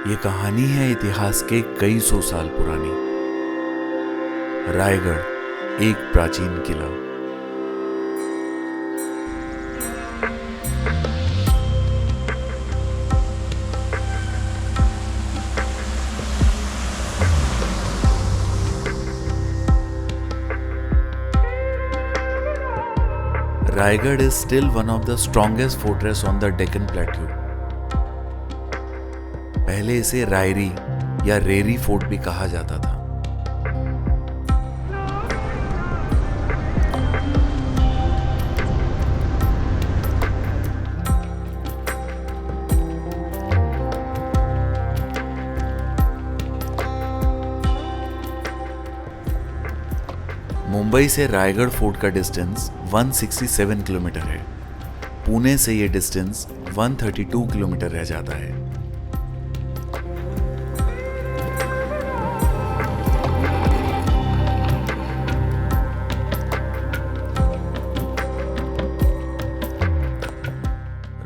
ये कहानी है इतिहास के कई सौ साल पुरानी। रायगढ़ एक प्राचीन किला। Raigad is still one of the strongest fortress on the Deccan Plateau. पहले इसे रायरी या रेरी फोर्ट भी कहा जाता था। मुंबई से रायगढ़ फोर्ट का डिस्टेंस 167 किलोमीटर है। पुणे से ये डिस्टेंस 132 किलोमीटर रह जाता है।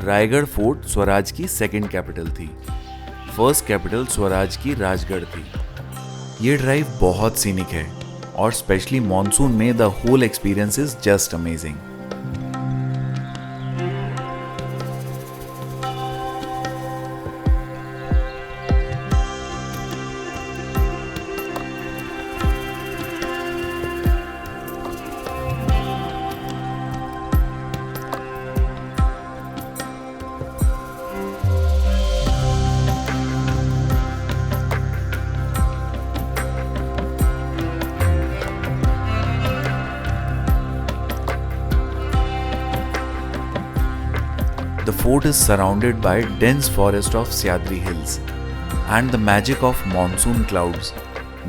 रायगढ़ फोर्ट स्वराज की सेकंड कैपिटल थी। फर्स्ट कैपिटल स्वराज की राजगढ़ थी। ये ड्राइव बहुत सीनिक है और स्पेशली मॉनसून में the whole experience is just amazing. The fort is surrounded by dense forest of Syadri Hills, and the magic of monsoon clouds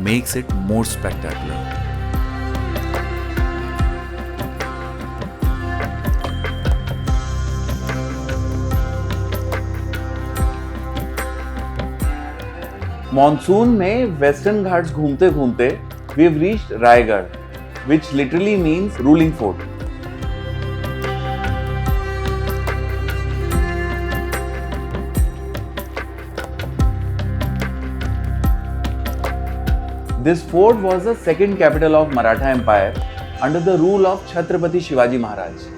makes it more spectacular. Monsoon में Western Ghats घूमते घूमते we've reached Raigad, which literally means ruling fort. This fort was the second capital of Maratha Empire under the rule of Chhatrapati Shivaji Maharaj.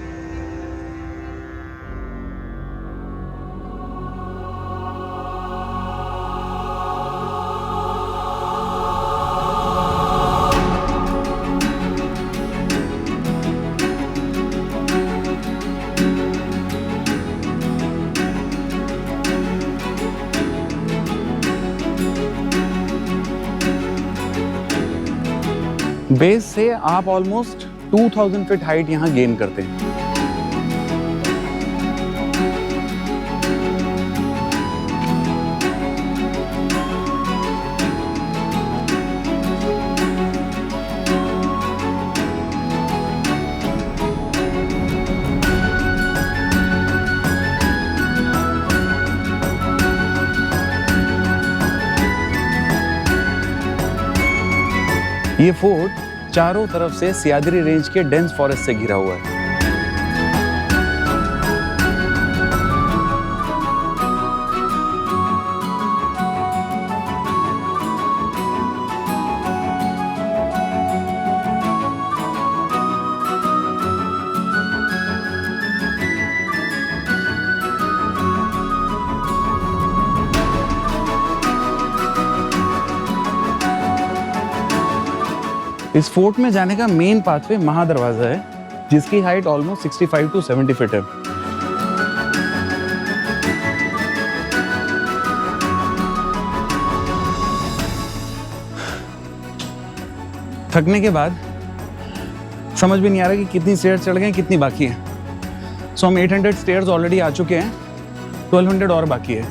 Base से आप almost 2000 feet height यहाँ gain करते हैं। ये fort चारों तरफ से सियादरी रेंज के डेंस फॉरेस्ट से घिरा हुआ है। इस फोर्ट में जाने का मेन पाथवे महादरवाजा है, जिसकी हाइट ऑलमोस्ट 65 टू 70 फीट है। थकने के बाद समझ भी नहीं आ रहा कि कितनी स्टेयर्स चढ़ गए, कितनी बाकी है। सो हम 800 स्टेयर्स ऑलरेडी आ चुके हैं, 1200 और बाकी है।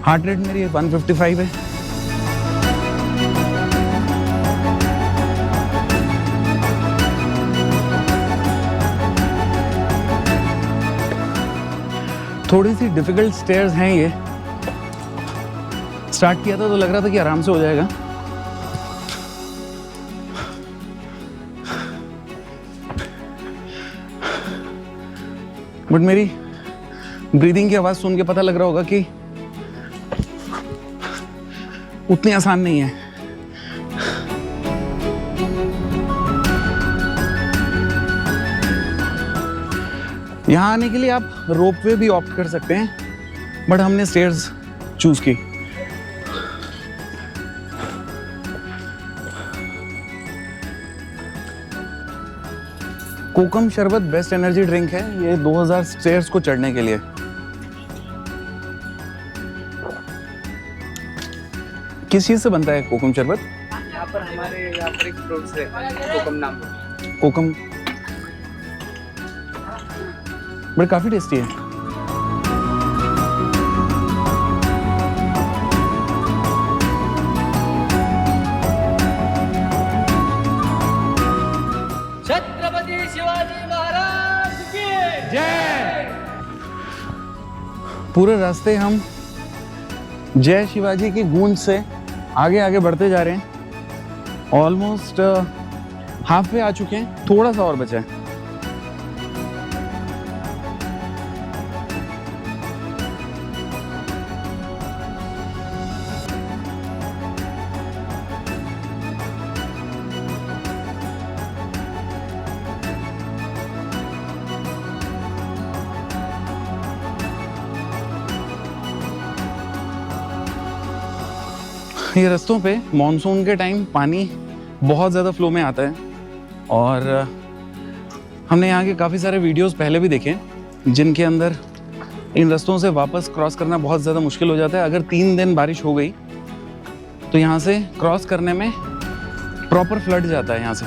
हार्ट रेट मेरी 155 है। थोड़ी सी डिफिकल्ट स्टेयर्स हैं ये। स्टार्ट किया था तो लग रहा था कि आराम से हो जाएगा, बट मेरी ब्रीदिंग की आवाज़ सुन के पता लग रहा होगा कि उतनी आसान नहीं है। यहाँ आने के लिए आप रोपवे भी ऑप्ट कर सकते हैं, बट हमने स्टेयर्स चूज की। कोकम शरबत बेस्ट एनर्जी ड्रिंक है, ये 2000 स्टेयर्स को चढ़ने के लिए। किस चीज से बनता है कोकम शरबत? यहाँ पर एक फ्रूट से कोकम नाम का। कोकम बट काफी टेस्टी है। छत्रपति शिवाजी महाराज की जय। पूरे रास्ते हम जय शिवाजी की गूंज से आगे आगे बढ़ते जा रहे हैं। ऑलमोस्ट हाफ वे आ चुके हैं, थोड़ा सा और बचा है। ये रास्तों पे मॉनसून के टाइम पानी बहुत ज़्यादा फ्लो में आता है और हमने यहाँ के काफ़ी सारे वीडियोस पहले भी देखे जिनके अंदर इन रास्तों से वापस क्रॉस करना बहुत ज़्यादा मुश्किल हो जाता है। अगर 3 दिन बारिश हो गई तो यहाँ से क्रॉस करने में प्रॉपर फ्लड जाता है। यहाँ से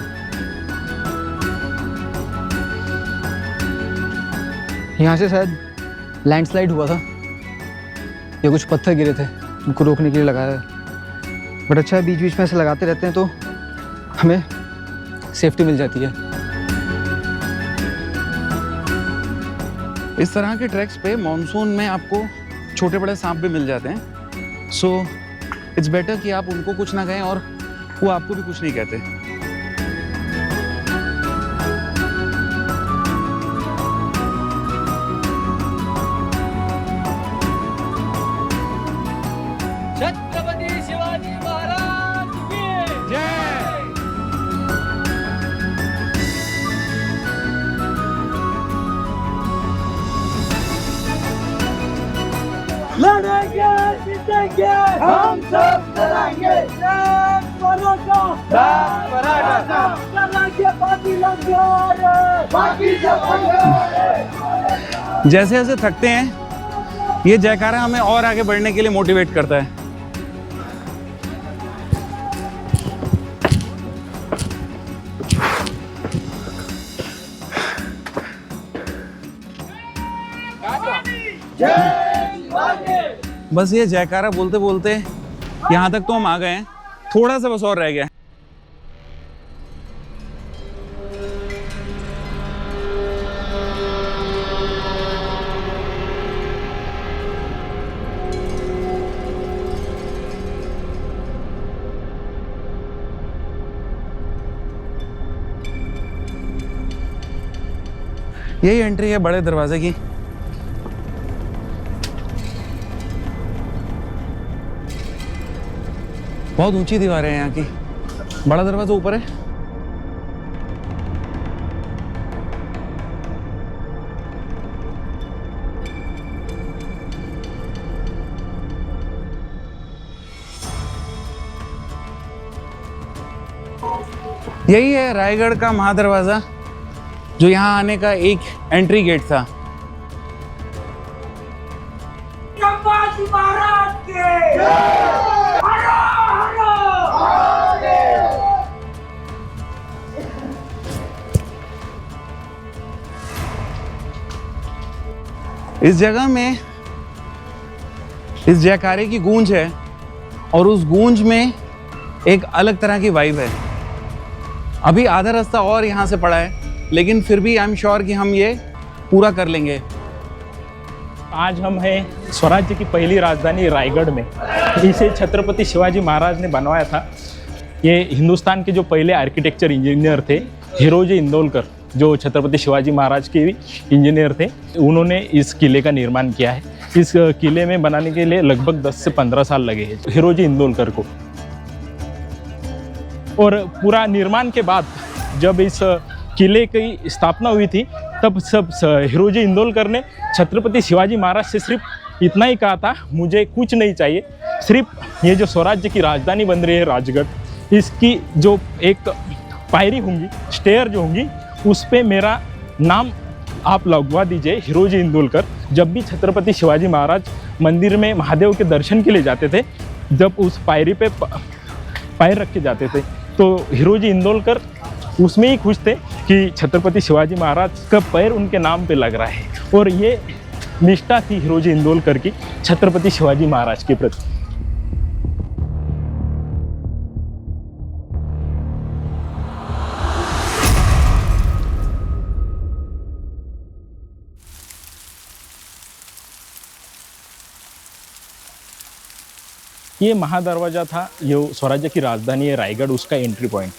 यहाँ से शायद लैंडस्लाइड हुआ था या कुछ पत्थर गिरे थे, उनको रोकने के लिए लगाया है। बट अच्छा है, बीच बीच में ऐसे लगाते रहते हैं तो हमें सेफ्टी मिल जाती है। इस तरह के ट्रैक्स पे मॉनसून में आपको छोटे बड़े सांप भी मिल जाते हैं। सो इट्स बेटर कि आप उनको कुछ ना कहें और वो आपको भी कुछ नहीं कहते। छत्रपति शिवाजी महाराज की जय। लड़ेंगे जीतेंगे हम सब लड़ेंगे। जैसे जैसे थकते हैं ये जयकारा हमें और आगे बढ़ने के लिए मोटिवेट करता है। बस ये जयकारा बोलते बोलते यहाँ तक तो हम आ गए हैं, थोड़ा सा बस और रह गया है। यही एंट्री है बड़े दरवाजे की। बहुत ऊंची दीवारें हैं यहाँ की। बड़ा दरवाजा ऊपर है। यही है रायगढ़ का महादरवाजा, जो यहाँ आने का एक एंट्री गेट था। इस जगह में इस जयकारे की गूंज है और उस गूंज में एक अलग तरह की वाइब है। अभी आधा रास्ता और यहाँ से पड़ा है, लेकिन फिर भी आई एम श्योर कि हम ये पूरा कर लेंगे। आज हम हैं स्वराज्य की पहली राजधानी रायगढ़ में। इसे छत्रपति शिवाजी महाराज ने बनवाया था। ये हिंदुस्तान के जो पहले आर्किटेक्चर इंजीनियर थे हिरोजी इंदौलकर, जो छत्रपति शिवाजी महाराज के इंजीनियर थे, उन्होंने इस किले का निर्माण किया है। इस किले में बनाने के लिए लगभग 10 से 15 साल लगे हैं हिरोजी इंदोलकर को। और पूरा निर्माण के बाद जब इस किले की स्थापना हुई थी, तब सब हिरोजी इंदोलकर ने छत्रपति शिवाजी महाराज से सिर्फ इतना ही कहा था, मुझे कुछ नहीं चाहिए, सिर्फ ये जो स्वराज्य की राजधानी बन रही है राजगढ़, इसकी जो एक पायरी होंगी, स्टेयर जो होंगी, उस पे मेरा नाम आप लगवा दीजिए, हिरोजी इंदोलकर। जब भी छत्रपति शिवाजी महाराज मंदिर में महादेव के दर्शन के लिए जाते थे, जब उस पायरी पे पैर रख के जाते थे, तो हिरोजी इंदोलकर उसमें ही खुश थे कि छत्रपति शिवाजी महाराज का पैर उनके नाम पे लग रहा है। और ये निष्ठा थी हिरोजी इंदोलकर की छत्रपति शिवाजी महाराज के प्रति। ये महादरवाजा था, जो स्वराज्य की राजधानी है रायगढ़, उसका एंट्री पॉइंट।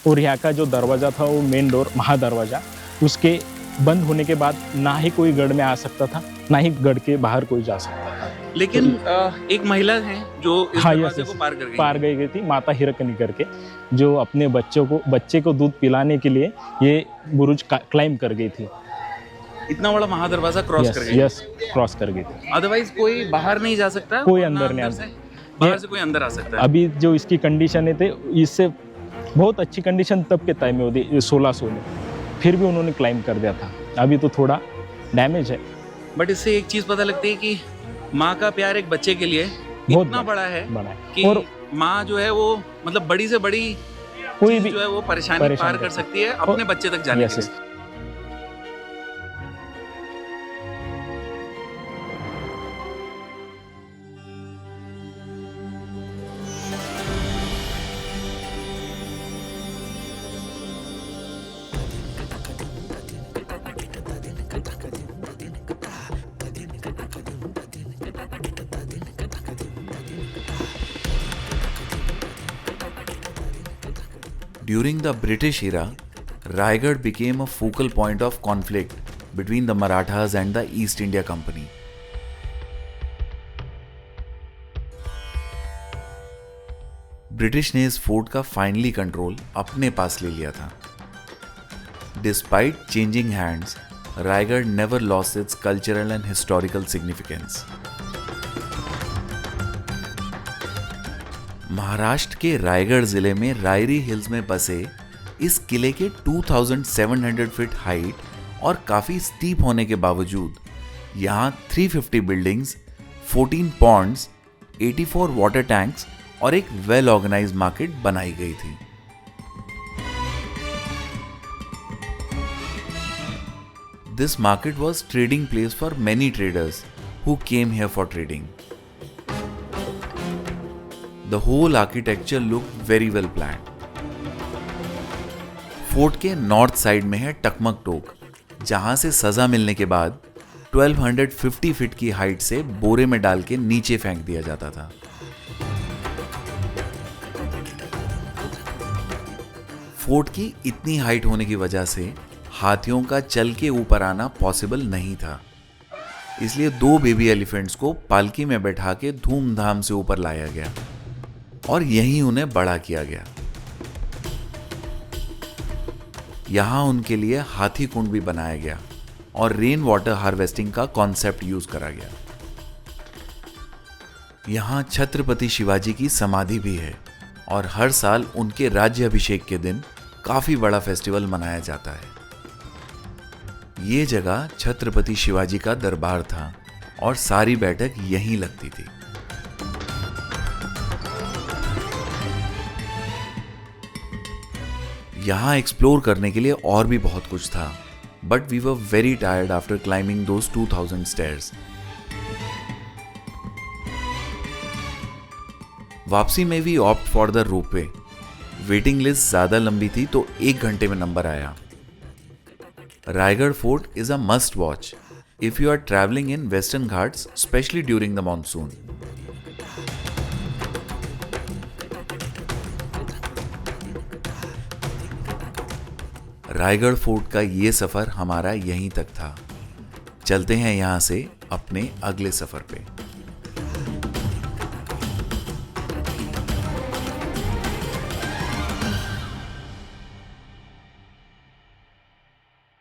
और यहाँ का जो दरवाज़ा था वो मेन डोर महादरवाजा, उसके बंद होने के बाद ना ही कोई गढ़ में आ सकता था, ना ही गढ़ के बाहर कोई जा सकता था। लेकिन एक महिला है जो इस हाँ, दरवाजे यस, को पार गई थी, माता हिरकनी करके, जो अपने बच्चे को दूध पिलाने के लिए ये बुरुज क्लाइम कर गई थी। इतना बड़ा महादरवाजा क्रॉस कर गई। यस, क्रॉस कर गई थी। अदरवाइज कोई बाहर नहीं जा सकता, कोई वरना अंदर नहीं से बाहर से कोई अंदर आ सकता है। अभी जो इसकी कंडीशन है, इससे बहुत अच्छी कंडीशन तब के टाइम में होती 1600 में, फिर भी उन्होंने क्लाइम कर दिया था। अभी तो थोड़ा डैमेज है। बट इससे एक चीज पता लगती है कि माँ का प्यार एक बच्चे के लिए बहुत इतना बड़ा है कि और माँ जो है वो मतलब बड़ी से बड़ी कोई चीज भी जो है वो परेशानी पार कर सकती है अपने बच्चे तक जाने के लिए। During the British era, Raigad became a focal point of conflict between the Marathas and the East India Company. British ने इस फोर्ट का फाइनली कंट्रोल अपने पास ले लिया था। Despite changing hands, Raigad never lost its cultural and historical significance. Maharashtra के रायगढ़ जिले में रायरी हिल्स में बसे इस किले के 2700 फीट हाइट और काफ़ी स्टीप होने के बावजूद यहाँ 350 बिल्डिंग्स, 14 पॉन्ड्स, 84 वाटर टैंक्स और एक वेल ऑर्गेनाइज्ड मार्केट बनाई गई थी। This market was trading place for many traders who came here for trading. The whole architecture looked very well planned. Fort के नॉर्थ साइड में है टकमक टोक, जहां से सजा मिलने के बाद 1250 फीट की हाइट से बोरे में डाल के नीचे फेंक दिया जाता था। फोर्ट की इतनी हाइट होने की वजह से हाथियों का चल के ऊपर आना पॉसिबल नहीं था, इसलिए 2 बेबी एलिफेंट्स को पालकी में बैठा के धूमधाम से ऊपर लाया गया और यहीं उन्हें बड़ा किया गया। यहां उनके लिए हाथी कुंड भी बनाया गया और रेन वाटर हार्वेस्टिंग का कॉन्सेप्ट यूज करा गया। यहां छत्रपति शिवाजी की समाधि भी है और हर साल उनके राज्याभिषेक के दिन काफी बड़ा फेस्टिवल मनाया जाता है। ये जगह छत्रपति शिवाजी का दरबार था और सारी बैठक यहीं लगती थी। यहाँ एक्सप्लोर करने के लिए और भी बहुत कुछ था, but we were very tired after climbing those 2000 stairs. वापसी में भी opt for the ropeway. Waiting list ज्यादा लंबी थी तो 1 घंटे में नंबर आया। Raigad fort is a must watch if you are travelling in western Ghats, specially during the monsoon. Raigad fort का ये सफ़र हमारा यहीं तक था। चलते हैं यहाँ से अपने अगले सफ़र पे।